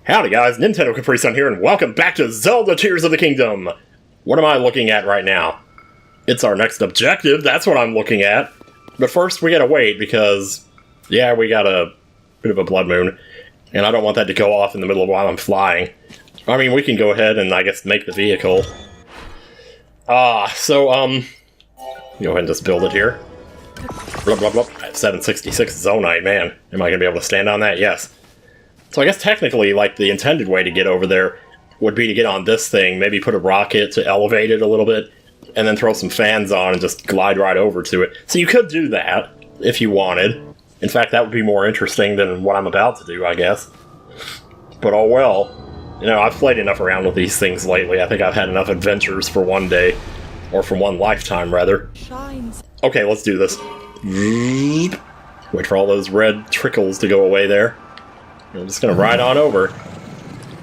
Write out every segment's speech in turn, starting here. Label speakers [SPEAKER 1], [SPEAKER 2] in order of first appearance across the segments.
[SPEAKER 1] Howdy guys, NintendoCapriSun here, and welcome back to Zelda Tears of the Kingdom! What am I looking at right now? It's our next objective, that's what I'm looking at. But first we gotta wait because, yeah, we got a bit of a blood moon, and I don't want that to go off in the middle of while I'm flying. I mean, we can go ahead and, I guess, make the vehicle. Go ahead and just build it here. Blah, blah, blah. 766 Zonite, man. Am I gonna be able to stand on that? Yes. So I guess technically, like, the intended way to get over there would be to get on this thing, maybe put a rocket to elevate it a little bit, and then throw some fans on and just glide right over to it. So you could do that, if you wanted. In fact, that would be more interesting than what I'm about to do, I guess. But oh well. You know, I've played enough around with these things lately. I think I've had enough adventures for one day. Or for one lifetime, rather. Okay, let's do this. Wait for all those red trickles to go away there. I'm just gonna ride on over.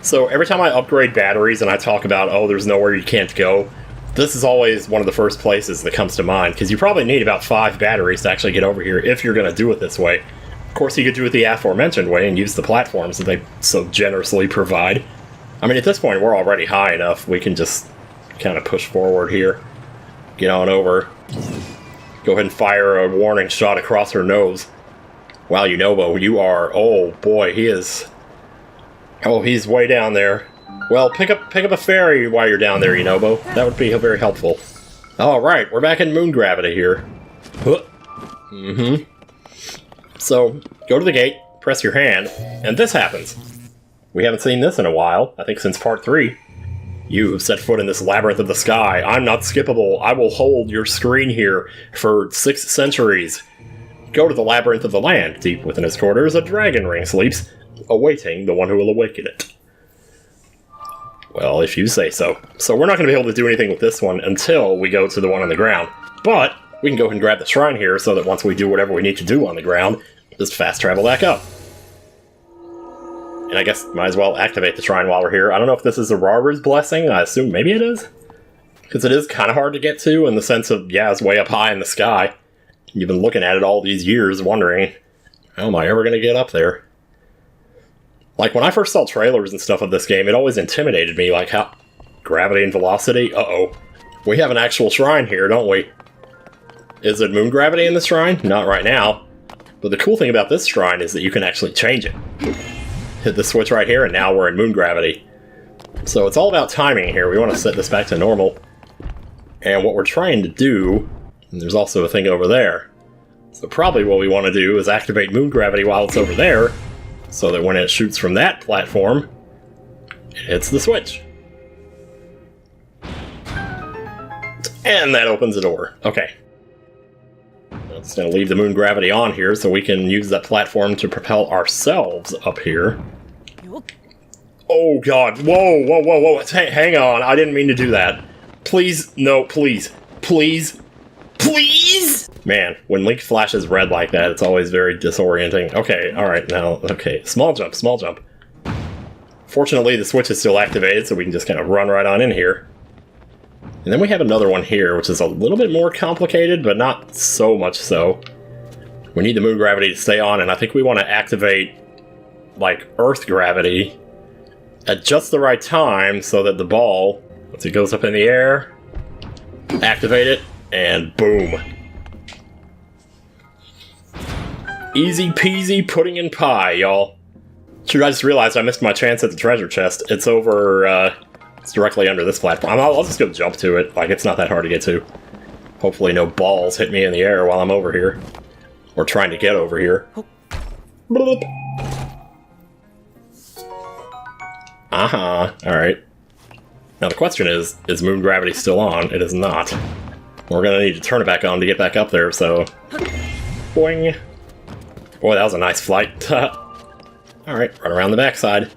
[SPEAKER 1] So every time I upgrade batteries and I talk about, oh, there's nowhere you can't go, this is always one of the first places that comes to mind, because you probably need about 5 batteries to actually get over here if you're gonna do it this way. Of course, you could do it the aforementioned way and use the platforms that they so generously provide. I mean, at this point, we're already high enough. We can just kind of push forward here. Get on over. Go ahead and fire a warning shot across her nose. Wow, Yunobo, you are... Oh, boy, he is... Oh, he's way down there. Well, pick up a ferry while you're down there, Yunobo. That would be very helpful. Alright, we're back in moon gravity here. So, go to the gate, press your hand, and this happens. We haven't seen this in a while, I think since part 3. You have set foot in this labyrinth of the sky. I'm not skippable. I will hold your screen here for 6 centuries. Go to the labyrinth of the land. Deep within its quarters, a dragon ring sleeps, awaiting the one who will awaken it. Well, if you say so. So we're not going to be able to do anything with this one until we go to the one on the ground. But we can go ahead and grab the shrine here so that once we do whatever we need to do on the ground, just fast travel back up. And I guess might as well activate the shrine while we're here. I don't know if this is a Rara's blessing. I assume maybe it is. Because it is kind of hard to get to in the sense of, yeah, it's way up high in the sky. You've been looking at it all these years wondering, how am I ever going to get up there? Like, when I first saw trailers and stuff of this game, it always intimidated me, like, how... Gravity and velocity? Uh-oh. We have an actual shrine here, don't we? Is it moon gravity in the shrine? Not right now. But the cool thing about this shrine is that you can actually change it. Hit the switch right here, and now we're in moon gravity. So it's all about timing here. We want to set this back to normal. And what we're trying to do... And there's also a thing over there. So probably what we want to do is activate moon gravity while it's over there, so that when it shoots from that platform, it hits the switch. And that opens the door. Okay. I'm just going to leave the moon gravity on here so we can use that platform to propel ourselves up here. Oh god, whoa, whoa, whoa, whoa, hang on, I didn't mean to do that. Please, no, please, please. Please? Man, when Link flashes red like that, it's always very disorienting. Okay, alright, now, okay. Small jump, small jump. Fortunately, the switch is still activated, so we can just kind of run right on in here. And then we have another one here, which is a little bit more complicated, but not so much so. We need the moon gravity to stay on, and I think we want to activate, like, Earth gravity at just the right time so that the ball, once it goes up in the air, activate it, and boom. Easy peasy pudding and pie, y'all. Shoot, I just realized I missed my chance at the treasure chest. It's over, it's directly under this platform. I'll just go jump to it. Like, it's not that hard to get to. Hopefully no balls hit me in the air while I'm over here. Or trying to get over here. Bloop. Alright. Now the question is moon gravity still on? It is not. We're gonna need to turn it back on to get back up there, so... Boing! Boy, that was a nice flight. Alright, run around the backside.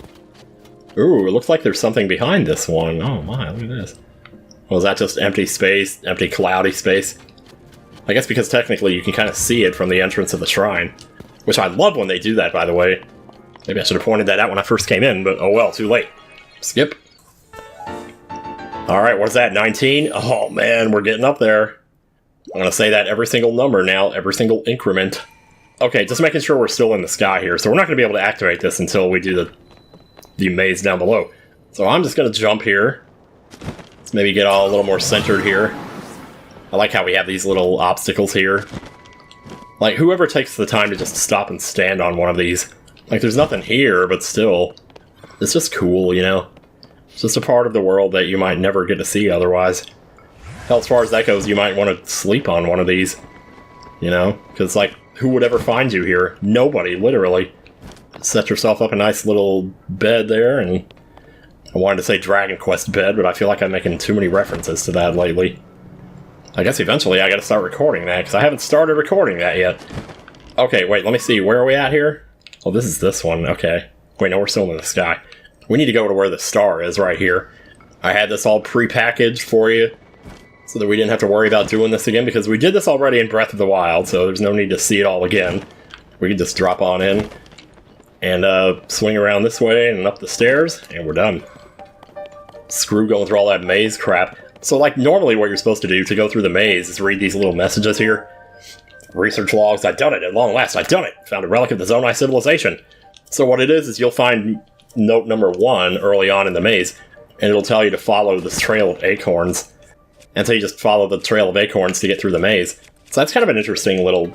[SPEAKER 1] Ooh, it looks like there's something behind this one. Oh my, look at this. Well, is that just empty space? Empty cloudy space? I guess because technically you can kind of see it from the entrance of the shrine. Which I love when they do that, by the way. Maybe I should have pointed that out when I first came in, but oh well, too late. Skip. Alright, what's that, 19? Oh man, we're getting up there. I'm gonna say that every single number now, every single increment. Okay, just making sure we're still in the sky here, so we're not gonna be able to activate this until we do the the maze down below. So I'm just going to jump here. Let's maybe get all a little more centered here. I like how we have these little obstacles here. Like, whoever takes the time to just stop and stand on one of these. Like, there's nothing here, but still. It's just cool, you know? It's just a part of the world that you might never get to see otherwise. Hell, as far as that goes, you might want to sleep on one of these. You know? Because, like, who would ever find you here? Nobody, literally. Set yourself up a nice little bed there, and I wanted to say Dragon Quest bed, but I feel like I'm making too many references to that lately. I guess eventually I gotta start recording that, because I haven't started recording that yet. Okay, wait, let me see, where are we at here? Oh, this is this one, okay. Wait, no, we're still in the sky. We need to go to where the star is, right here. I had this all pre-packaged for you, so that we didn't have to worry about doing this again, because we did this already in Breath of the Wild, so there's no need to see it all again. We can just drop on in, and swing around this way and up the stairs, and we're done. Screw going through all that maze crap. So, like, normally what you're supposed to do to go through the maze is read these little messages here. Research logs, I've done it, at long last, I've done it! Found a relic of the Zonai civilization. So what it is you'll find note number 1 early on in the maze, and it'll tell you to follow this trail of acorns. And so you just follow the trail of acorns to get through the maze. So that's kind of an interesting little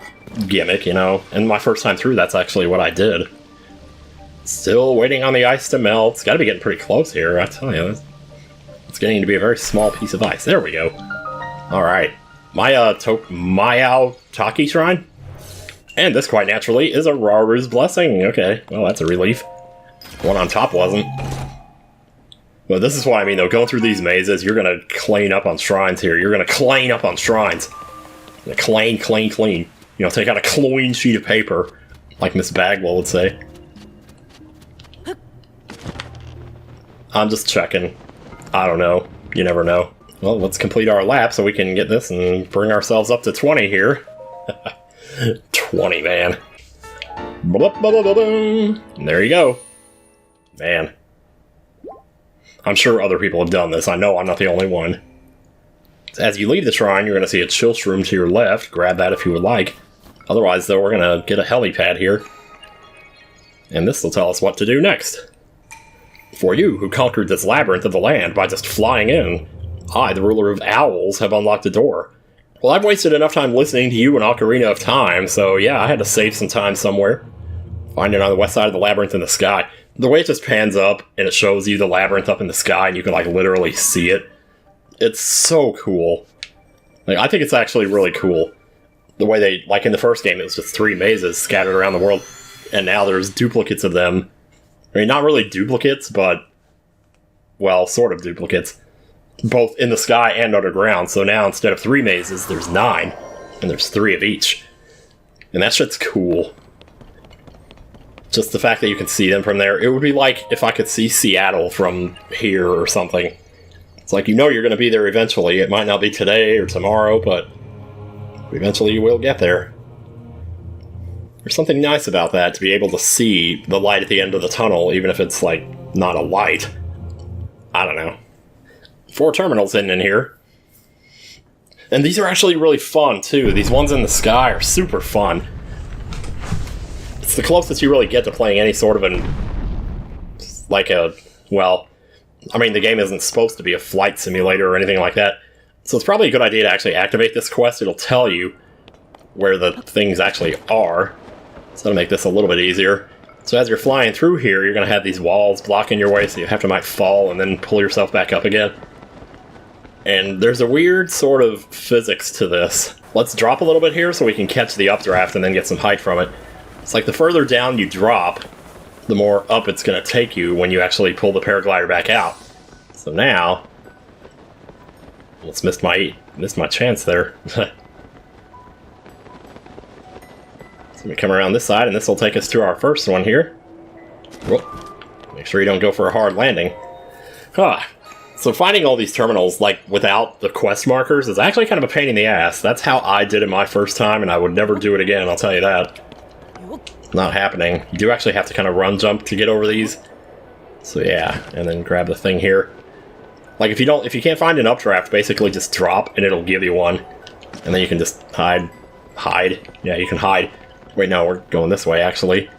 [SPEAKER 1] gimmick, you know? And my first time through, that's actually what I did. Still waiting on the ice to melt. It's gotta be getting pretty close here, I tell you. It's getting to be a very small piece of ice. There we go. Alright. Mayao Taki Shrine? And this, quite naturally, is a Raru's Blessing. Okay, well, that's a relief. The one on top wasn't. Well, this is what I mean, though. Going through these mazes, you're gonna clean up on shrines here. You're gonna clean up on shrines. Clean. You know, take out a clean sheet of paper, like Miss Bagwell would say. I'm just checking. I don't know. You never know. Well, let's complete our lap so we can get this and bring ourselves up to 20 here. 20, man. And there you go. Man. I'm sure other people have done this. I know I'm not the only one. As you leave the shrine, you're going to see a chill shroom to your left. Grab that if you would like. Otherwise, though, we're going to get a helipad here. And this will tell us what to do next. For you, who conquered this labyrinth of the land by just flying in, I, the ruler of owls, have unlocked the door. Well, I've wasted enough time listening to you in Ocarina of Time, so yeah, I had to save some time somewhere. Find it on the west side of the labyrinth in the sky. The way it just pans up, and it shows you the labyrinth up in the sky, and you can, like, literally see it. It's so cool. Like, I think it's actually really cool. The way they, like in the first game, it was just 3 mazes scattered around the world, and now there's duplicates of them. I mean, not really duplicates, but, well, sort of duplicates. Both in the sky and underground, so now instead of 3 mazes, there's 9. And there's 3 of each. And that shit's cool. Just the fact that you can see them from there. It would be like if I could see Seattle from here or something. It's like, you know you're going to be there eventually. It might not be today or tomorrow, but eventually you will get there. There's something nice about that, to be able to see the light at the end of the tunnel, even if it's, like, not a light. I don't know. 4 terminals hidden in here. And these are actually really fun, too. These ones in the sky are super fun. It's the closest you really get to playing any sort of well, I mean, the game isn't supposed to be a flight simulator or anything like that. So it's probably a good idea to actually activate this quest. It'll tell you where the things actually are. So that'll make this a little bit easier. So as you're flying through here, you're going to have these walls blocking your way, so you might fall and then pull yourself back up again. And there's a weird sort of physics to this. Let's drop a little bit here so we can catch the updraft and then get some height from it. It's like the further down you drop, the more up it's going to take you when you actually pull the paraglider back out. So now, almost missed my chance there. So we come around this side, and this will take us to our first one here. Whoop. Make sure you don't go for a hard landing. So finding all these terminals, like, without the quest markers is actually kind of a pain in the ass. That's how I did it my first time, and I would never do it again, I'll tell you that. Not happening. You do actually have to kind of run jump to get over these. So yeah, and then grab the thing here. Like, if you can't find an updraft, basically just drop, and it'll give you one. And then you can just hide. Yeah, you can hide. Wait, no, we're going this way, actually.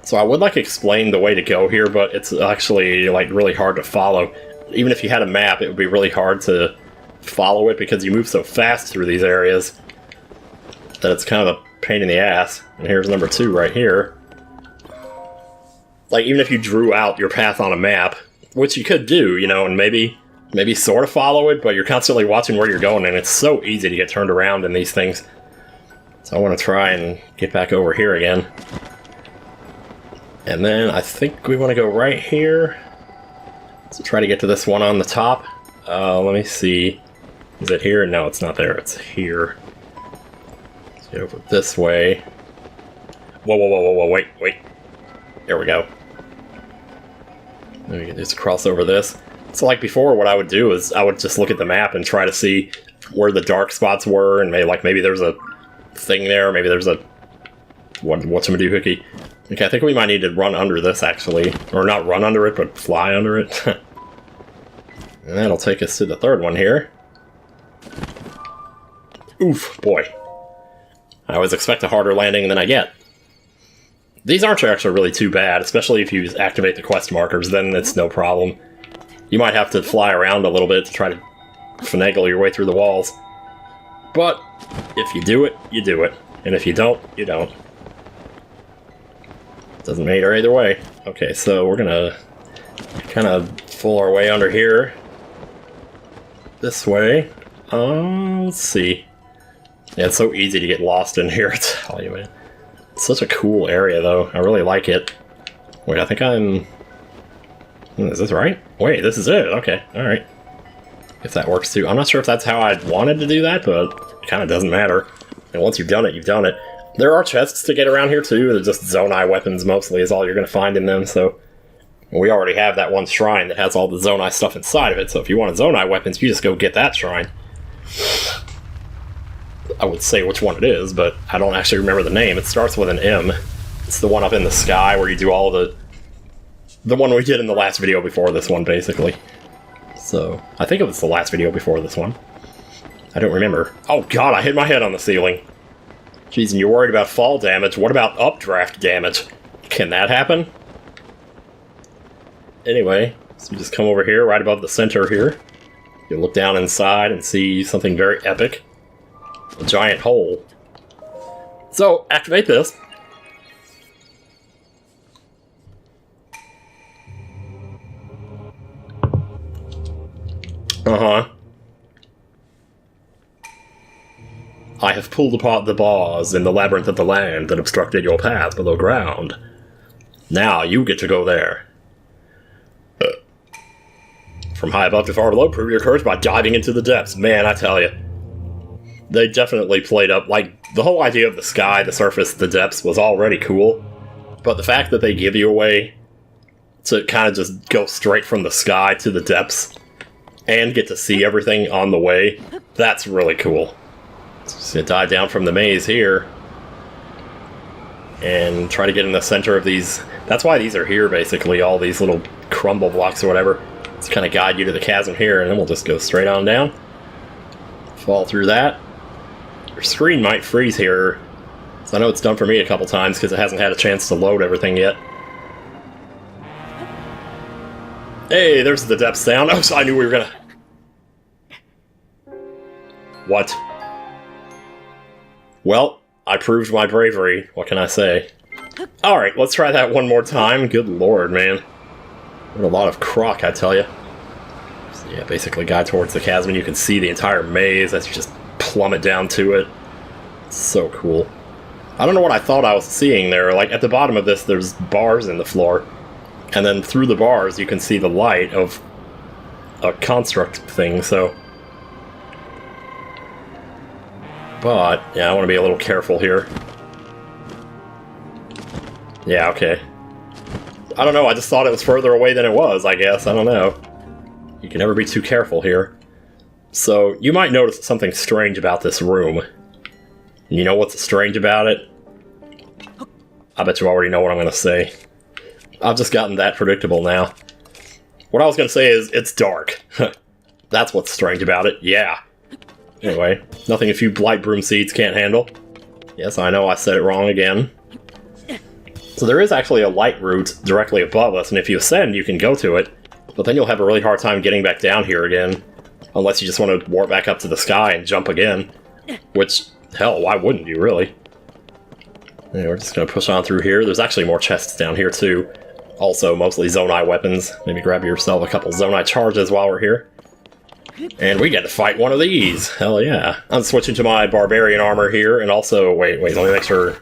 [SPEAKER 1] So I would like explain the way to go here, but it's actually like really hard to follow. Even if you had a map, it would be really hard to follow it because you move so fast through these areas that it's kind of a pain in the ass. And here's number 2 right here. Like, even if you drew out your path on a map, which you could do, you know, and maybe sort of follow it, but you're constantly watching where you're going, and it's so easy to get turned around in these things. So I want to try and get back over here again. And then I think we want to go right here. So try to get to this one on the top. Let me see. Is it here? No, it's not there. It's here. Let's get over this way. Whoa, whoa, whoa, whoa, whoa, wait, wait. There we go. Let me just cross over this. So like before, what I would do is I would just look at the map and try to see where the dark spots were, and maybe there's a thing there, maybe there's a whatchamadoohickey. Okay, I think we might need to run under this, actually. Or not run under it, but fly under it. And that'll take us to the third one here. Oof, boy. I always expect a harder landing than I get. These aren't actually really too bad, especially if you activate the quest markers, then it's no problem. You might have to fly around a little bit to try to finagle your way through the walls. But if you do it, you do it. And if you don't, you don't. Doesn't matter either way. Okay, so we're gonna kind of fool our way under here. This way. Let's see. Yeah, it's so easy to get lost in here, I tell you, man. It's such a cool area, though. I really like it. Wait, I think I'm... Is this right? Wait, this is it. Okay, alright. If that works, too. I'm not sure if that's how I wanted to do that, but it kind of doesn't matter. And once you've done it, you've done it. There are chests to get around here, too. They're just Zonai weapons, mostly, is all you're going to find in them, so... We already have that one shrine that has all the Zonai stuff inside of it, so if you want Zonai weapons, you just go get that shrine. I would say which one it is, but I don't actually remember the name. It starts with an M. It's the one up in the sky where you do all the one we did in the last video before this one, basically. So, I think it was the last video before this one. I don't remember. Oh god, I hit my head on the ceiling. Jeez, and you're worried about fall damage. What about updraft damage? Can that happen? Anyway, so you just come over here, right above the center here. You look down inside and see something very epic. A giant hole. So, activate this. Uh-huh. I have pulled apart the bars in the labyrinth of the land that obstructed your path below ground. Now you get to go there. From high above to far below, prove your courage by diving into the depths. Man, I tell you. They definitely played up, like, the whole idea of the sky, the surface, the depths was already cool. But the fact that they give you a way to kind of just go straight from the sky to the depths and get to see everything on the way, that's really cool. So just gonna dive down from the maze here and try to get in the center of these. That's why these are here, basically, all these little crumble blocks or whatever. It's kind of guide you to the chasm here, and then we'll just go straight on down. Fall through that. Your screen might freeze here. So I know it's done for me a couple times because it hasn't had a chance to load everything yet. Hey, there's the depths down. Oh, so I knew we were gonna... What? Well, I proved my bravery. What can I say? Alright, let's try that one more time. Good lord, man. What a lot of crock, I tell you. So yeah, basically guide towards the chasm, and you can see the entire maze as you just plummet down to it. It's so cool. I don't know what I thought I was seeing there. Like, at the bottom of this, there's bars in the floor. And then through the bars, you can see the light of a construct thing, so... But, yeah, I want to be a little careful here. Yeah, okay. I don't know, I just thought it was further away than it was, I guess. I don't know. You can never be too careful here. So, you might notice something strange about this room. You know what's strange about it? I bet you already know what I'm going to say. I've just gotten that predictable now. What I was going to say is, it's dark. That's what's strange about it, yeah. Anyway, nothing a few blight broom seeds can't handle. Yes, I know I said it wrong again. So there is actually a light route directly above us, and if you ascend, you can go to it, but then you'll have a really hard time getting back down here again, unless you just want to warp back up to the sky and jump again. Which, hell, why wouldn't you, really? Yeah, we're just going to push on through here. There's actually more chests down here, too. Also, mostly Zonai weapons. Maybe grab yourself a couple Zonai charges while we're here. And we get to fight one of these! Hell yeah. I'm switching to my Barbarian armor here, and also... Wait, let me make sure...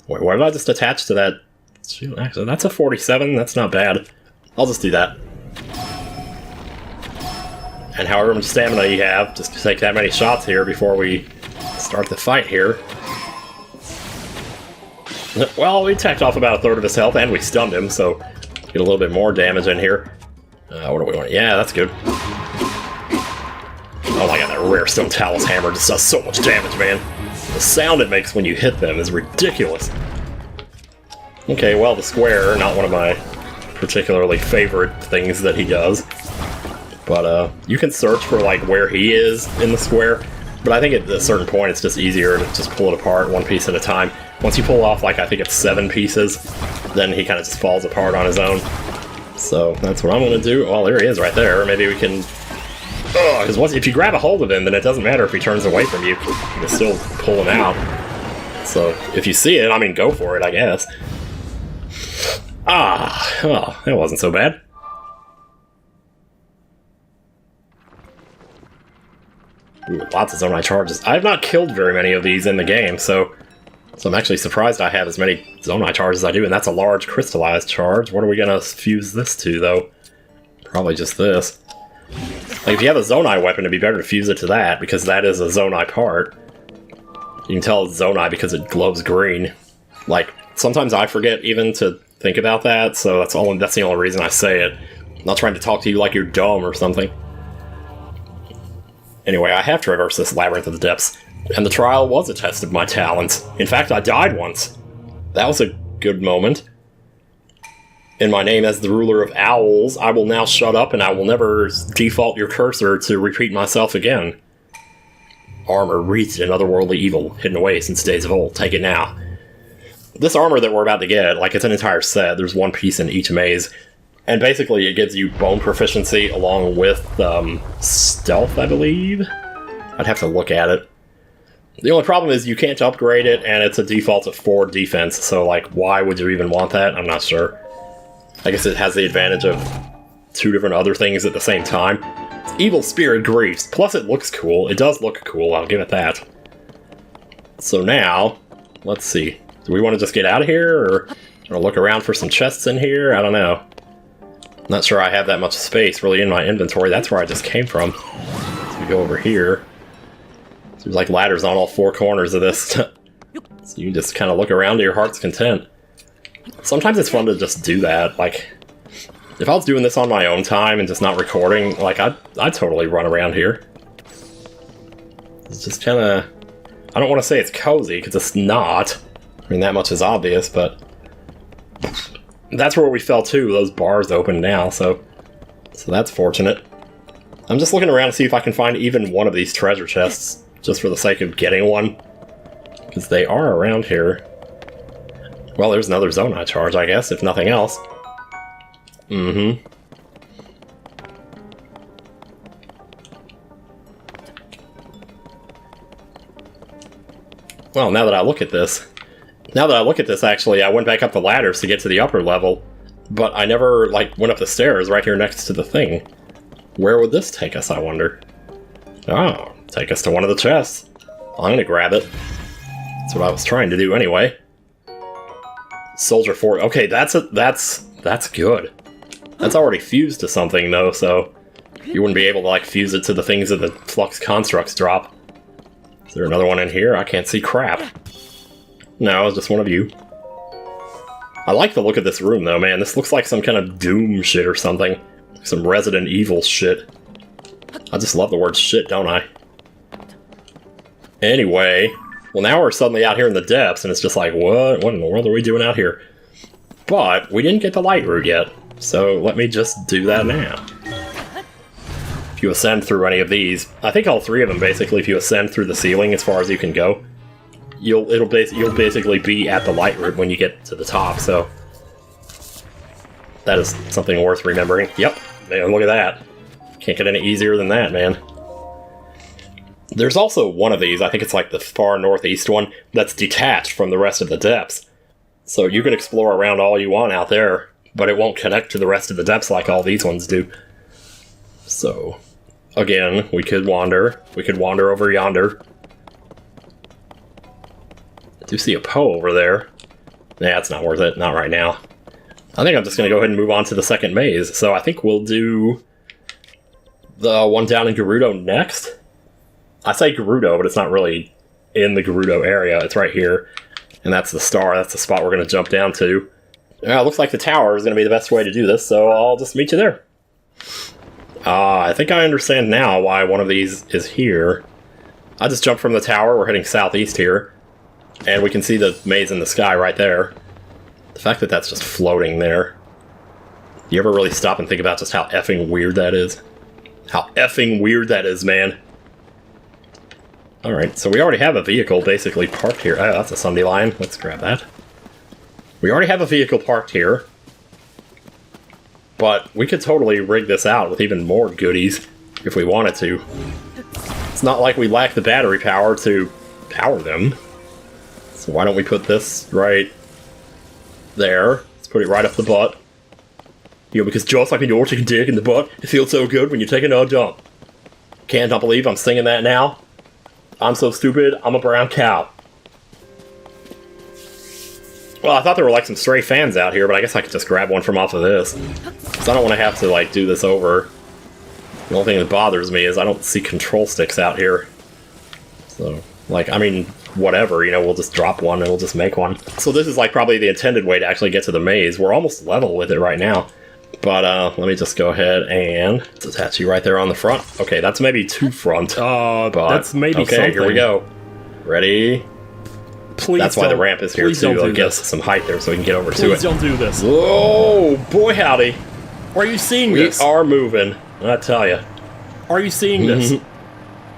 [SPEAKER 1] Wait, what did I just attach to that? Actually, that's a 47, that's not bad. I'll just do that. And however much stamina you have, just take that many shots here before we start the fight here. Well, we tacked off about a third of his health, and we stunned him, so get a little bit more damage in here. What do we want? Yeah, that's good. Oh my god, that rare stone talus hammer just does so much damage, man. The sound it makes when you hit them is ridiculous. Okay, well, the square, not one of my particularly favorite things that he does. But, you can search for, like, where he is in the square. But I think at a certain point it's just easier to just pull it apart one piece at a time. Once you pull off, like, I think it's 7 pieces, then he kind of just falls apart on his own. So, that's what I'm gonna do. Well, there he is right there. Maybe we can... Oh, because if you grab a hold of him, then it doesn't matter if he turns away from you. You can still pull him out. So, if you see it, I mean, go for it, I guess. Ah, well, that wasn't so bad. Ooh, lots of Zonai charges. I have not killed very many of these in the game, so I'm actually surprised I have as many Zonai charges as I do, and that's a large crystallized charge. What are we gonna fuse this to, though? Probably just this. Like, if you have a Zonai weapon, it'd be better to fuse it to that, because that is a Zonai part. You can tell it's Zonai because it glows green. Like, sometimes I forget even to think about that, so that's the only reason I say it. I'm not trying to talk to you like you're dumb or something. Anyway, I have traversed this labyrinth of the depths, and the trial was a test of my talents. In fact, I died once. That was a good moment. In my name as the ruler of owls, I will now shut up and I will never default your cursor to repeat myself again. Armor wreathed in otherworldly evil, hidden away since days of old. Take it now. This armor that we're about to get, like, it's an entire set. There's one piece in each maze. And basically it gives you bone proficiency along with stealth, I believe? I'd have to look at it. The only problem is you can't upgrade it, and it's a default of 4 defense, so, like, why would you even want that? I'm not sure. I guess it has the advantage of 2 different other things at the same time. It's Evil Spirit Griefs, plus it looks cool. It does look cool, I'll give it that. So now, let's see. Do we want to just get out of here, or look around for some chests in here? I don't know. I'm not sure I have that much space really in my inventory. That's where I just came from. So we go over here. There's like ladders on all 4 corners of this. So you can just kind of look around to your heart's content. Sometimes it's fun to just do that. Like, if I was doing this on my own time and just not recording, like, I'd totally run around here. It's just kind of... I don't want to say it's cozy, because it's not. I mean, that much is obvious, but... That's where we fell too. Those bars open now, so that's fortunate. I'm just looking around to see if I can find even one of these treasure chests, just for the sake of getting one. Because they are around here. Well, there's another Zonai charge, I guess, if nothing else. Mm-hmm. Well, now that I look at this, actually, I went back up the ladders to get to the upper level, but I never, like, went up the stairs right here next to the thing. Where would this take us, I wonder? Oh, take us to one of the chests. I'm gonna grab it. That's what I was trying to do anyway. Soldier Fort. Okay, that's good. That's already fused to something, though, so you wouldn't be able to, like, fuse it to the things that the flux constructs drop. Is there another one in here? I can't see crap. No, it's just one of you. I like the look of this room, though, man. This looks like some kind of Doom shit or something. Some Resident Evil shit. I just love the word shit, don't I? Anyway, well, now we're suddenly out here in the depths, and it's just like, what? What in the world are we doing out here? But we didn't get the light route yet, so let me just do that now. If you ascend through any of these, I think all 3 of them, basically, if you ascend through the ceiling as far as you can go, you'll basically be at the light room when you get to the top. So that is something worth remembering. Yep, man, look at that. Can't get any easier than that, man. There's also one of these, I think it's like the far northeast one, that's detached from the rest of the depths. So you can explore around all you want out there, but it won't connect to the rest of the depths like all these ones do. So, again, we could wander. We could wander over yonder. I do see a Poe over there. Nah, it's not worth it. Not right now. I think I'm just going to go ahead and move on to the second maze. So I think we'll do the one down in Gerudo next. I say Gerudo, but it's not really in the Gerudo area. It's right here. And that's the star. That's the spot we're going to jump down to. Yeah, it looks like the tower is going to be the best way to do this, so I'll just meet you there. I think I understand now why one of these is here. I just jumped from the tower. We're heading southeast here. And we can see the maze in the sky right there. The fact that that's just floating there. You ever really stop and think about just how effing weird that is? How effing weird that is, man. Alright, so we already have a vehicle basically parked here. Oh, that's a Sunday Lion. Let's grab that. We already have a vehicle parked here. But we could totally rig this out with even more goodies if we wanted to. It's not like we lack the battery power to power them. So why don't we put this right there? Let's put it right up the butt. You know, because just like when you're taking a dick in the butt, it feels so good when you're taking a dump. Can't believe I'm singing that now. I'm so stupid, I'm a brown cow. Well, I thought there were like some stray fans out here, but I guess I could just grab one from off of this. Because I don't want to have to like do this over. The only thing that bothers me is I don't see control sticks out here. So, like, I mean, whatever, you know, we'll just drop one and we'll just make one. So this is like probably the intended way to actually get to the maze. We're almost level with it right now. But let me just go ahead and attach you right there on the front. Okay, that's maybe too front. But
[SPEAKER 2] that's maybe
[SPEAKER 1] okay,
[SPEAKER 2] something.
[SPEAKER 1] Here we go. Ready?
[SPEAKER 2] Please
[SPEAKER 1] That's why the ramp is here too. It'll get us some height there so we can get over to it.
[SPEAKER 2] Please don't do this.
[SPEAKER 1] Oh, boy howdy.
[SPEAKER 2] Are you seeing
[SPEAKER 1] We
[SPEAKER 2] this?
[SPEAKER 1] are moving, I tell you.
[SPEAKER 2] Are you seeing this?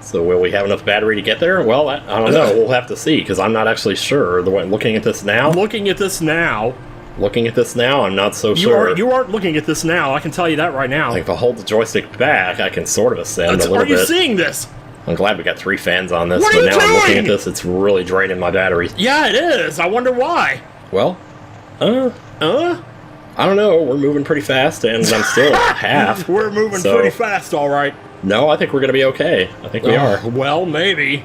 [SPEAKER 1] So will we have enough battery to get there? Well, I don't know. We'll have to see, because I'm not actually sure. Looking at this now?
[SPEAKER 2] Looking at this now.
[SPEAKER 1] Looking at this now, I'm not so sure.
[SPEAKER 2] You aren't looking at this now, I can tell you that right now.
[SPEAKER 1] Like, if I hold the joystick back, I can sort of ascend a little bit.
[SPEAKER 2] Are you seeing this?
[SPEAKER 1] I'm glad we got 3 fans on this,
[SPEAKER 2] What
[SPEAKER 1] but
[SPEAKER 2] are you
[SPEAKER 1] now I'm looking
[SPEAKER 2] doing?
[SPEAKER 1] at this, it's really draining my batteries.
[SPEAKER 2] Yeah, it is. I wonder why.
[SPEAKER 1] Well, I don't know. We're moving pretty fast, and I'm still at half.
[SPEAKER 2] We're moving pretty fast, all right.
[SPEAKER 1] No, I think we're going to be okay. I think we are.
[SPEAKER 2] Well, maybe.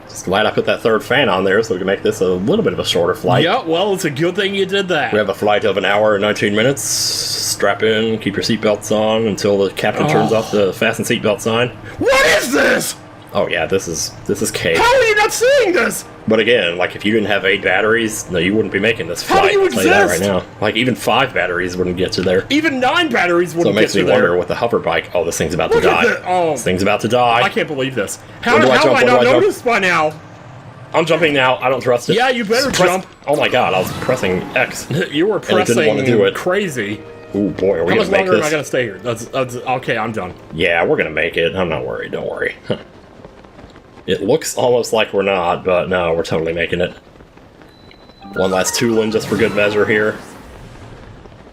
[SPEAKER 1] Just glad I put that 3rd fan on there so we can make this a little bit of a shorter flight.
[SPEAKER 2] Yeah, well, it's a good thing you did that.
[SPEAKER 1] We have a flight of 1 hour and 19 minutes. Strap in, keep your seatbelts on until the captain turns off the fasten seatbelt sign.
[SPEAKER 2] What is this?
[SPEAKER 1] Oh yeah, this is cake.
[SPEAKER 2] How are you not seeing this?
[SPEAKER 1] But again, like if you didn't have 8 batteries, no, you wouldn't be making this flight.
[SPEAKER 2] How do you
[SPEAKER 1] I'll tell you that
[SPEAKER 2] exist?
[SPEAKER 1] right now. Like even 5 batteries wouldn't get you there.
[SPEAKER 2] Even 9 batteries
[SPEAKER 1] So it
[SPEAKER 2] wouldn't
[SPEAKER 1] makes
[SPEAKER 2] get
[SPEAKER 1] me
[SPEAKER 2] you
[SPEAKER 1] wonder
[SPEAKER 2] there.
[SPEAKER 1] with the hover bike. Oh, this thing's about to
[SPEAKER 2] Look at
[SPEAKER 1] die.
[SPEAKER 2] that. Oh.
[SPEAKER 1] This thing's about to die.
[SPEAKER 2] I can't believe this. How
[SPEAKER 1] When do I
[SPEAKER 2] have
[SPEAKER 1] jump?
[SPEAKER 2] I
[SPEAKER 1] When do
[SPEAKER 2] not
[SPEAKER 1] I jump?
[SPEAKER 2] noticed by now?
[SPEAKER 1] I'm jumping now. I don't trust it.
[SPEAKER 2] Yeah, you better
[SPEAKER 1] Press-
[SPEAKER 2] jump.
[SPEAKER 1] Oh my god, I was pressing X.
[SPEAKER 2] You were
[SPEAKER 1] it didn't
[SPEAKER 2] pressing
[SPEAKER 1] want to do it.
[SPEAKER 2] crazy.
[SPEAKER 1] Ooh boy, are we
[SPEAKER 2] How
[SPEAKER 1] gonna
[SPEAKER 2] much
[SPEAKER 1] make
[SPEAKER 2] longer am I
[SPEAKER 1] this?
[SPEAKER 2] going to stay here? That's okay, I'm done.
[SPEAKER 1] Yeah, we're gonna make it. I'm not worried. Don't worry. It looks almost like we're not, but no, we're totally making it. One last tooling just for good measure here.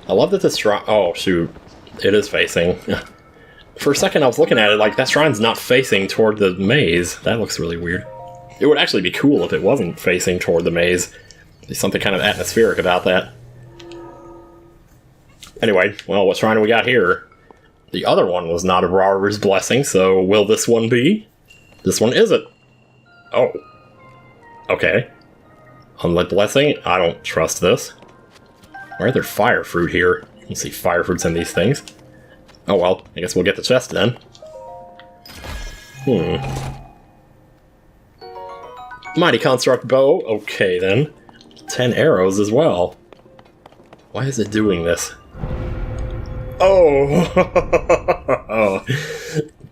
[SPEAKER 1] I love that this shrine... Oh, shoot. It is facing. For a second, I was looking at it like that shrine's not facing toward the maze. That looks really weird. It would actually be cool if it wasn't facing toward the maze. There's something kind of atmospheric about that. Anyway, well, what shrine do we got here? The other one was not a Rararu's blessing, so will this one be? This one isn't. Oh. Okay. Unlit blessing? I don't trust this. Why are there fire fruit here? You can see fire fruits in these things. Oh well, I guess we'll get the chest then. Mighty Construct Bow. Okay then. 10 arrows as well. Why is it doing this? Oh!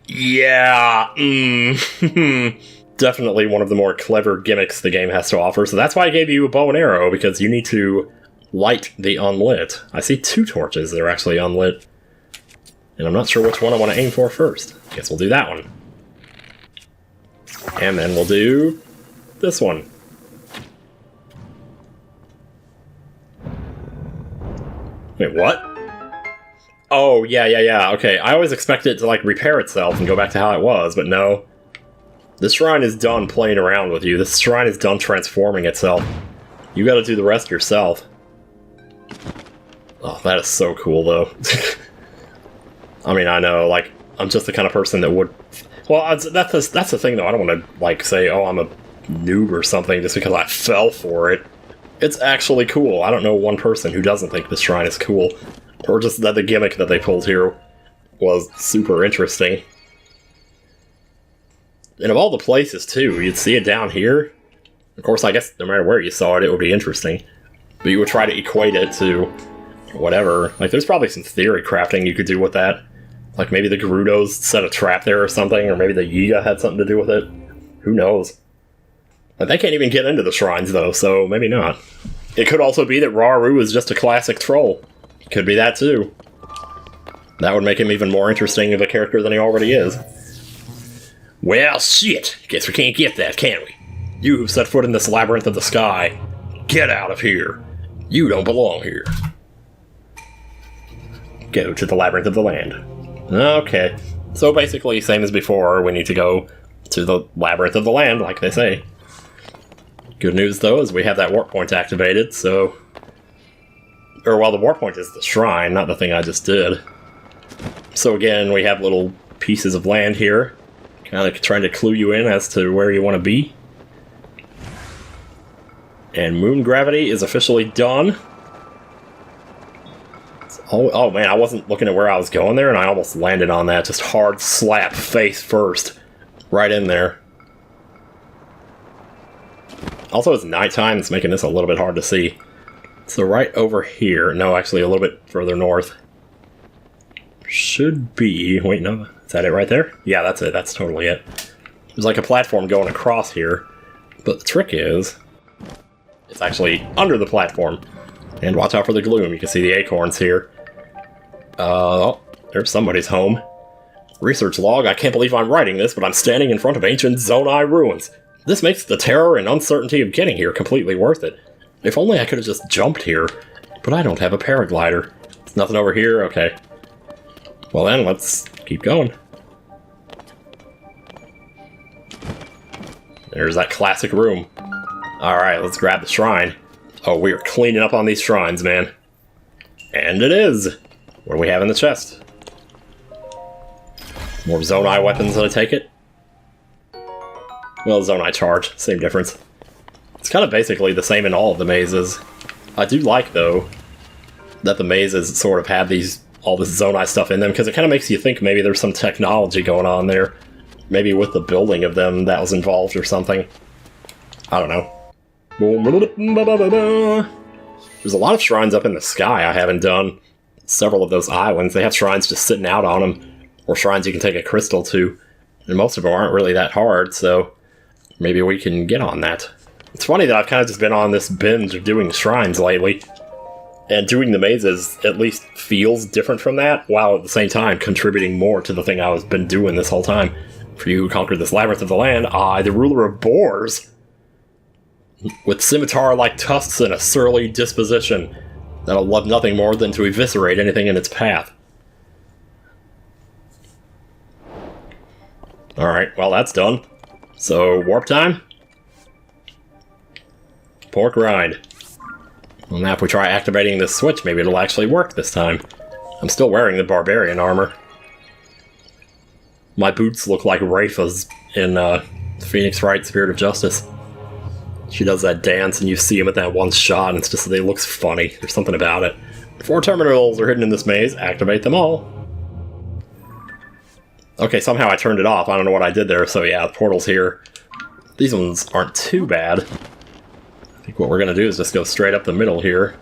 [SPEAKER 1] Yeah. Definitely one of the more clever gimmicks the game has to offer. So that's why I gave you a bow and arrow, because you need to light the unlit. I see 2 torches that are actually unlit. And I'm not sure which one I want to aim for first. Guess we'll do that one. And then we'll do this one. Wait, what? Oh, yeah. Okay, I always expect it to, like, repair itself and go back to how it was, but no. This shrine is done playing around with you. This shrine is done transforming itself. You gotta do the rest yourself. Oh, that is so cool, though. I mean, I know, like, I'm just the kind of person that would... Well, that's the thing, though. I don't want to, like, say, oh, I'm a noob or something just because I fell for it. It's actually cool. I don't know one person who doesn't think this shrine is cool. Or just that the gimmick that they pulled here was super interesting. And of all the places, too, you'd see it down here. Of course, I guess no matter where you saw it, it would be interesting. But you would try to equate it to whatever. Like, there's probably some theory crafting you could do with that. Like, maybe the Gerudos set a trap there or something, or maybe the Yiga had something to do with it. Who knows? But they can't even get into the shrines, though, so maybe not. It could also be that Rauru is just a classic troll. Could be that, too. That would make him even more interesting of a character than he already is. Well, shit! Guess we can't get that, can we? You who set foot in this labyrinth of the sky, get out of here. You don't belong here. Go to the labyrinth of the land. Okay. So basically, same as before, we need to go to the labyrinth of the land, like they say. Good news, though, is we have that warp point activated, so... Or, well, the warp point is the shrine, not the thing I just did. So again, we have little pieces of land here, kind of trying to clue you in as to where you want to be. And moon gravity is officially done. Oh man, I wasn't looking at where I was going there, and I almost landed on that. Just hard slap, face first. Right in there. Also, it's nighttime, it's making this a little bit hard to see. So right over here, no, actually a little bit further north. Should be, wait, no, is that it right there? Yeah, that's it, that's totally it. There's like a platform going across here, but the trick is, it's actually under the platform. And watch out for the gloom, you can see the acorns here. Oh, there's somebody's home. Research log, I can't believe I'm writing this, but I'm standing in front of ancient Zonai ruins. This makes the terror and uncertainty of getting here completely worth it. If only I could have just jumped here, but I don't have a paraglider. There's nothing over here? Okay. Well then, let's keep going. There's that classic room. Alright, let's grab the shrine. Oh, we are cleaning up on these shrines, man. And it is! What do we have in the chest? More Zonai weapons, I take it? Well, Zonai charge, same difference. It's kind of basically the same in all of the mazes. I do like, though, that the mazes sort of have all this Zonai stuff in them, because it kind of makes you think maybe there's some technology going on there. Maybe with the building of them that was involved or something. I don't know. There's a lot of shrines up in the sky I haven't done. Several of those islands, they have shrines just sitting out on them, or shrines you can take a crystal to. And most of them aren't really that hard, so maybe we can get on that. It's funny that I've kind of just been on this binge of doing shrines lately. And doing the mazes at least feels different from that, while at the same time contributing more to the thing I've been doing this whole time. For you who conquered this labyrinth of the land, I, the ruler of boars, with scimitar-like tusks and a surly disposition, that'll love nothing more than to eviscerate anything in its path. Alright, well that's done. So, warp time? Pork rind. Well, now if we try activating this switch, maybe it'll actually work this time. I'm still wearing the barbarian armor. My boots look like Rafa's in Phoenix Wright, Spirit of Justice. She does that dance and you see him at that one shot and it's just, it looks funny. There's something about it. 4 terminals are hidden in this maze. Activate them all. Okay, somehow I turned it off. I don't know what I did there, so yeah, the portal's here. These ones aren't too bad. I think what we're gonna do is just go straight up the middle here.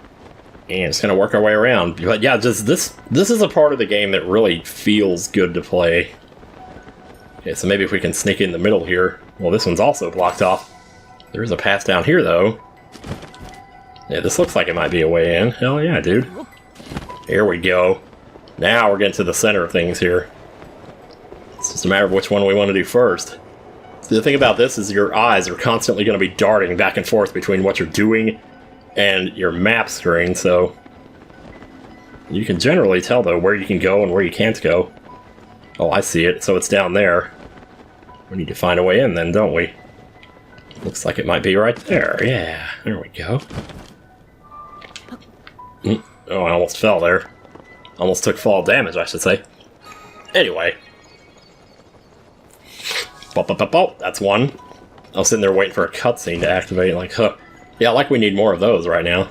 [SPEAKER 1] And just gonna work our way around. But yeah, just this is a part of the game that really feels good to play. Okay, so maybe if we can sneak in the middle here. Well, this one's also blocked off. There is a path down here, though. Yeah, this looks like it might be a way in. Hell yeah, dude. Here we go. Now we're getting to the center of things here. It's just a matter of which one we want to do first. So the thing about this is your eyes are constantly going to be darting back and forth between what you're doing and your map screen, so You can generally tell, though, where you can go and where you can't go. Oh, I see it. So it's down there. We need to find a way in then, don't we? Looks like it might be right there. Yeah, there we go. Oh, I almost fell there. Almost took fall damage, I should say. Anyway. That's one. I was sitting there waiting for a cutscene to activate, like, huh. Yeah, like we need more of those right now.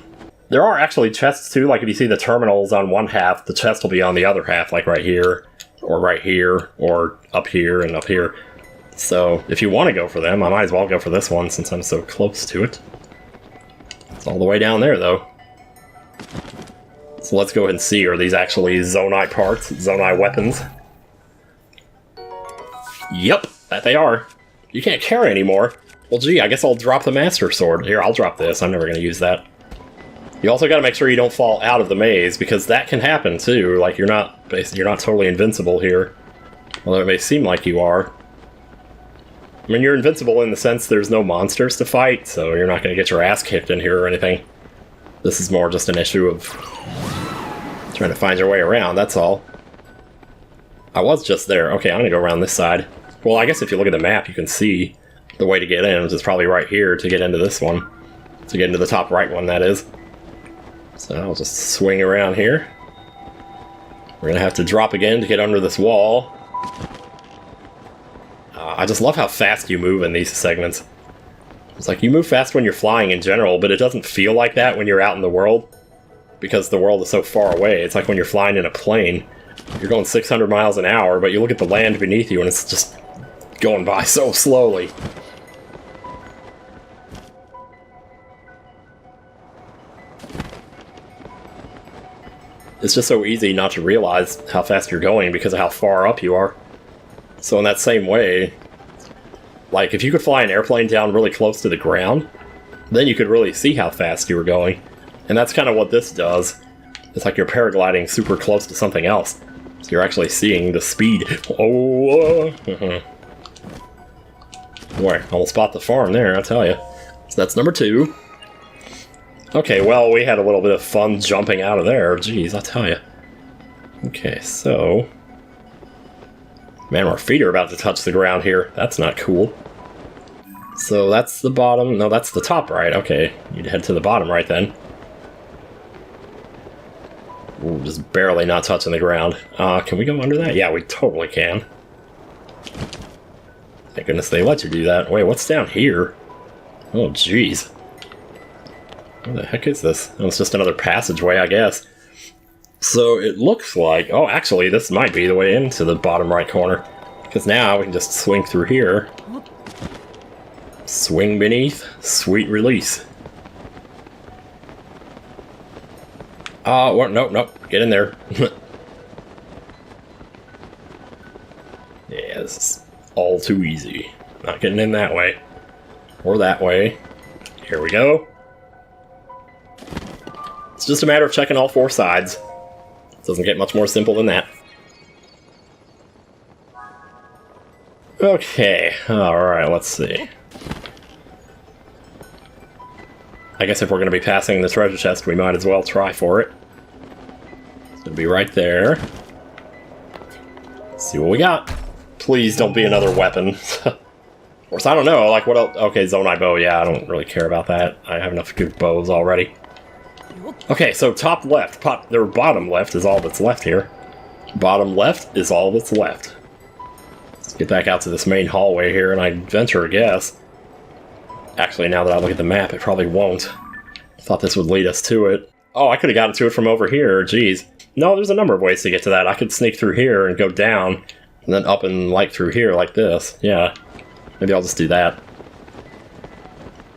[SPEAKER 1] There are actually chests, too. Like, if you see the terminals on one half, the chest will be on the other half, like right here, or up here, and up here. So, if you want to go for them, I might as well go for this one, since I'm so close to it. It's all the way down there, though. So let's go ahead and see, are these actually Zonai parts, Zonai weapons? Yep, that they are. You can't carry anymore. Well, gee, I guess I'll drop the Master Sword. Here, I'll drop this. I'm never going to use that. You also got to make sure you don't fall out of the maze, because that can happen, too. Like, you're not totally invincible here. Although it may seem like you are. I mean, you're invincible in the sense there's no monsters to fight, so you're not going to get your ass kicked in here or anything. This is more just an issue of trying to find your way around, that's all. I was just there. Okay, I'm going to go around this side. Well, I guess if you look at the map, you can see the way to get in, which is probably right here to get into this one. To get into the top right one, that is. So I'll just swing around here. We're going to have to drop again to get under this wall. I just love how fast you move in these segments. It's like you move fast when you're flying in general, but it doesn't feel like that when you're out in the world. Because the world is so far away. It's like when you're flying in a plane. You're going 600 miles an hour, but you look at the land beneath you and it's just going by so slowly. It's just so easy not to realize how fast you're going because of how far up you are. So in that same way, like if you could fly an airplane down really close to the ground, then you could really see how fast you were going. And that's kind of what this does. It's like you're paragliding super close to something else. So you're actually seeing the speed. Oh, Boy, I'll spot the farm there, I'll tell you. So that's number 2. Okay, well, we had a little bit of fun jumping out of there. Jeez, I'll tell you. Okay, so... Man, our feet are about to touch the ground here. That's not cool. So that's the bottom. No, that's the top right. Okay, you'd head to the bottom right then. Ooh, just barely not touching the ground. Can we go under that? Yeah, we totally can. Thank goodness they let you do that. Wait, what's down here? Oh, jeez. What the heck is this? Oh, it's just another passageway, I guess. So it looks like... Oh, actually, this might be the way into the bottom right corner. Because now we can just swing through here. Swing beneath. Sweet release. Nope. Get in there. Yeah, this is all too easy. Not getting in that way. Or that way. Here we go. It's just a matter of checking all 4 sides. It doesn't get much more simple than that. Okay, alright, let's see. I guess if we're going to be passing the treasure chest, we might as well try for it. It'll be right there. Let's see what we got. Please don't be another weapon. Of course, I don't know, like what else? Okay, Zonai bow, yeah, I don't really care about that. I have enough good bows already. Okay, so top left, or bottom left is all that's left here. Bottom left is all that's left. Let's get back out to this main hallway here, and I venture a guess. Actually, now that I look at the map, it probably won't. I thought this would lead us to it. Oh, I could have gotten to it from over here, jeez. No, there's a number of ways to get to that. I could sneak through here and go down, and then up and like through here like this. Yeah, maybe I'll just do that.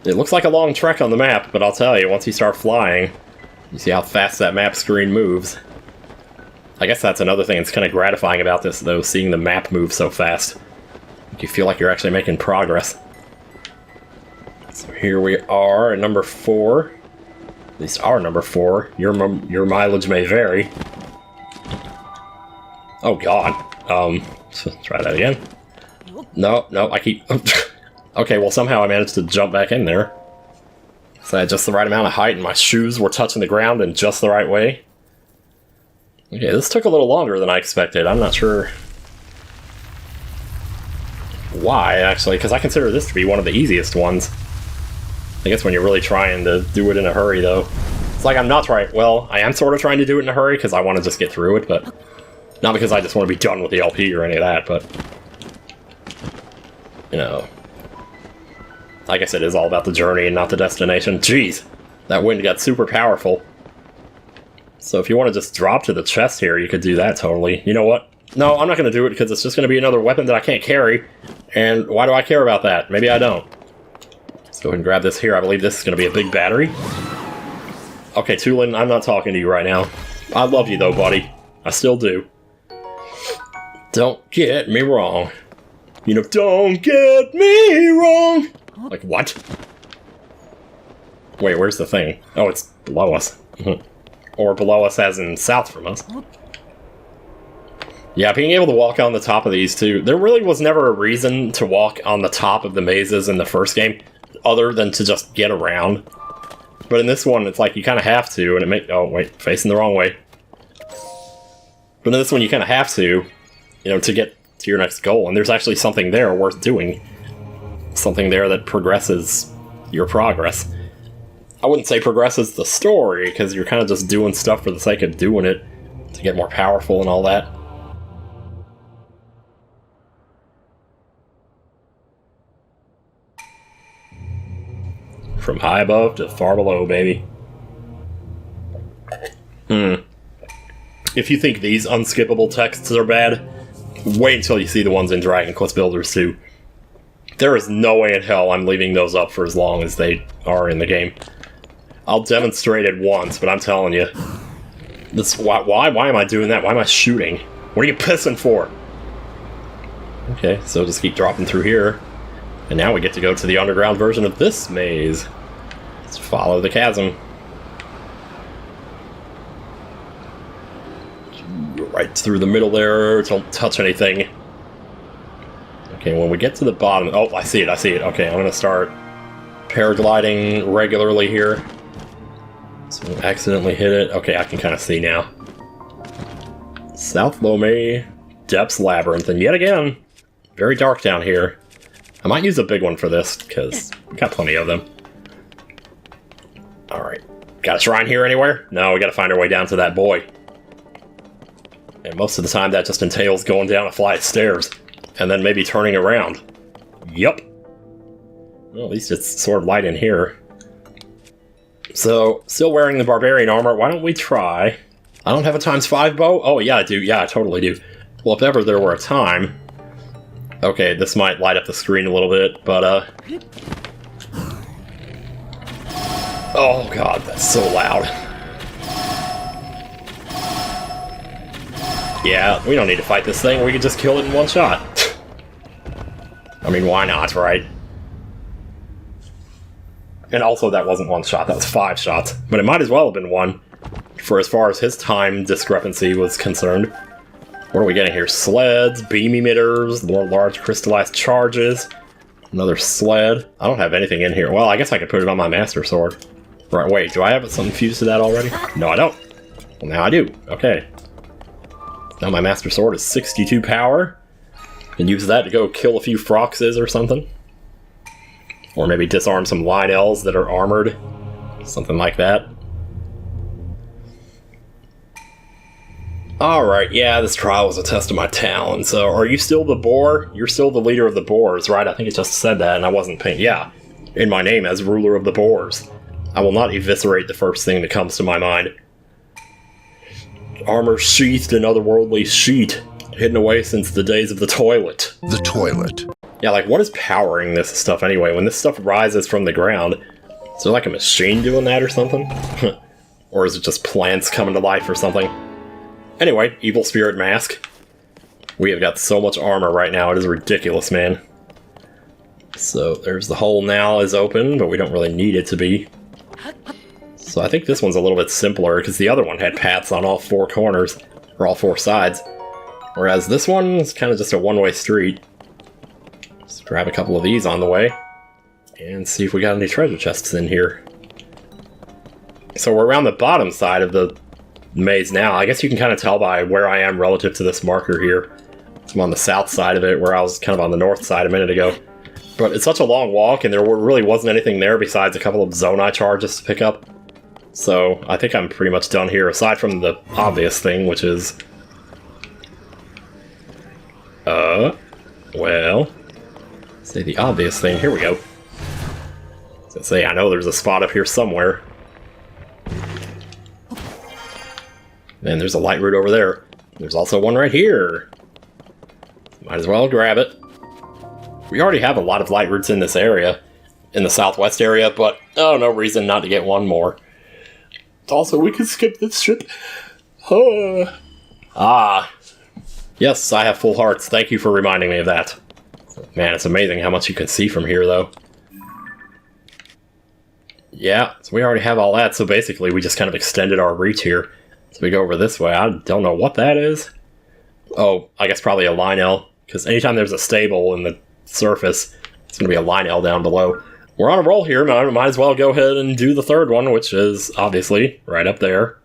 [SPEAKER 1] It looks like a long trek on the map, but I'll tell you, once you start flying, you see how fast that map screen moves. I guess that's another thing that's kind of gratifying about this, though, seeing the map move so fast. You feel like you're actually making progress. So here we are at number 4. At least our number 4. Your mileage may vary. Oh god. Try that again. No, I keep... Okay, well somehow I managed to jump back in there. So I had just the right amount of height and my shoes were touching the ground in just the right way. Okay, this took a little longer than I expected. I'm not sure why, actually, because I consider this to be one of the easiest ones. I guess when you're really trying to do it in a hurry, though. It's like I'm not trying... Well, I am sort of trying to do it in a hurry, because I want to just get through it, but... Not because I just want to be done with the LP or any of that, but... You know... I guess it is all about the journey and not the destination. Jeez! That wind got super powerful. So if you want to just drop to the chest here, you could do that totally. You know what? No, I'm not going to do it because it's just going to be another weapon that I can't carry. And why do I care about that? Maybe I don't. Let's go ahead and grab this here. I believe this is going to be a big battery. Okay, Tulin, I'm not talking to you right now. I love you though, buddy. I still do. Don't get me wrong. You know, don't get me wrong. Like, what? Wait, where's the thing? Oh, it's below us. Or below us as in south from us. Yeah, being able to walk on the top of these too. There really was never a reason to walk on the top of the mazes in the first game, other than to just get around. But in this one, it's like you kind of have to, and it make... Oh, wait, facing the wrong way. But in this one, you kind of have to, you know, to get to your next goal. And there's actually something there worth doing. Something there that progresses your progress. I wouldn't say progresses the story, because you're kind of just doing stuff for the sake of doing it, to get more powerful and all that. From high above to far below, baby. If you think these unskippable texts are bad, wait until you see the ones in Dragon Quest Builders 2. There is no way in hell I'm leaving those up for as long as they are in the game. I'll demonstrate it once, but I'm telling you. This, why am I doing that? Why am I shooting? What are you pissing for? Okay, so just keep dropping through here. And now we get to go to the underground version of this maze. Let's follow the chasm. Right through the middle there, don't touch anything. Okay, when we get to the bottom... Oh, I see it, I see it. Okay, I'm gonna start paragliding regularly here. So I accidentally hit it. Okay, I can kind of see now. South Lomé, Depths Labyrinth, and yet again, very dark down here. I might use a big one for this, because we got plenty of them. Alright. Got a shrine here anywhere? No, we gotta find our way down to that boy. And most of the time that just entails going down a flight of stairs, and then maybe turning around. Yup. Well, at least it's sort of light in here. So, still wearing the barbarian armor, why don't we try... I don't have a ×5 bow? Oh, yeah, I do. Yeah, I totally do. Well, if ever there were a time... Okay, this might light up the screen a little bit, but, oh, God, that's so loud. Yeah, we don't need to fight this thing. We can just kill it in one shot. I mean, why not, right? And also, that wasn't one shot. That was 5 shots. But it might as well have been one, for as far as his time discrepancy was concerned. What are we getting here? Sleds, beam emitters, more large crystallized charges. Another sled. I don't have anything in here. Well, I guess I could put it on my Master Sword. Right, wait, do I have something fused to that already? No, I don't. Well, now I do. Okay. Now my Master Sword is 62 power. And use that to go kill a few Froxes or something. Or maybe disarm some Lionels that are armored. Something like that. Alright, yeah, this trial was a test of my talent. So, are you still the boar? You're still the leader of the boars, right? I think it just said that and I wasn't paying. Yeah, in my name as ruler of the boars. I will not eviscerate the first thing that comes to my mind. Armor sheathed in otherworldly sheet. Hidden away since the days of the toilet.
[SPEAKER 3] The toilet.
[SPEAKER 1] Yeah, like, what is powering this stuff anyway? When this stuff rises from the ground, is there like a machine doing that or something? Or is it just plants coming to life or something? Anyway, Evil Spirit Mask. We have got so much armor right now, it is ridiculous, man. So, there's the hole now is open, but we don't really need it to be. So I think this one's a little bit simpler, because the other one had paths on all 4 corners, or all 4 sides. Whereas this one is kind of just a one-way street. Let's grab a couple of these on the way, and see if we got any treasure chests in here. So we're around the bottom side of the maze now. I guess you can kind of tell by where I am relative to this marker here. I'm on the south side of it, where I was kind of on the north side a minute ago. But it's such a long walk, and there really wasn't anything there besides a couple of Zonai charges to pick up. So I think I'm pretty much done here, aside from the obvious thing, which is... well... say the obvious thing. Here we go. So say, I know there's a spot up here somewhere. And there's a light root over there. There's also one right here. Might as well grab it. We already have a lot of light roots in this area, in the southwest area, but oh, no reason not to get one more. Also, we could skip this shit. Yes, I have full hearts. Thank you for reminding me of that. Man, it's amazing how much you can see from here, though. Yeah, so we already have all that, so basically we just kind of extended our reach here. So we go over this way. I don't know what that is. Oh, I guess probably a Lionel, because anytime there's a stable in the surface, it's going to be a Lionel down below. We're on a roll here, might as well go ahead and do the third one, which is obviously right up there.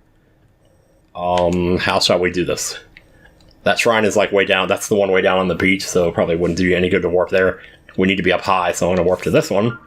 [SPEAKER 1] How shall we do this? That shrine is like way down, that's the one way down on the beach, so it probably wouldn't do you any good to warp there. We need to be up high, so I'm going to warp to this one.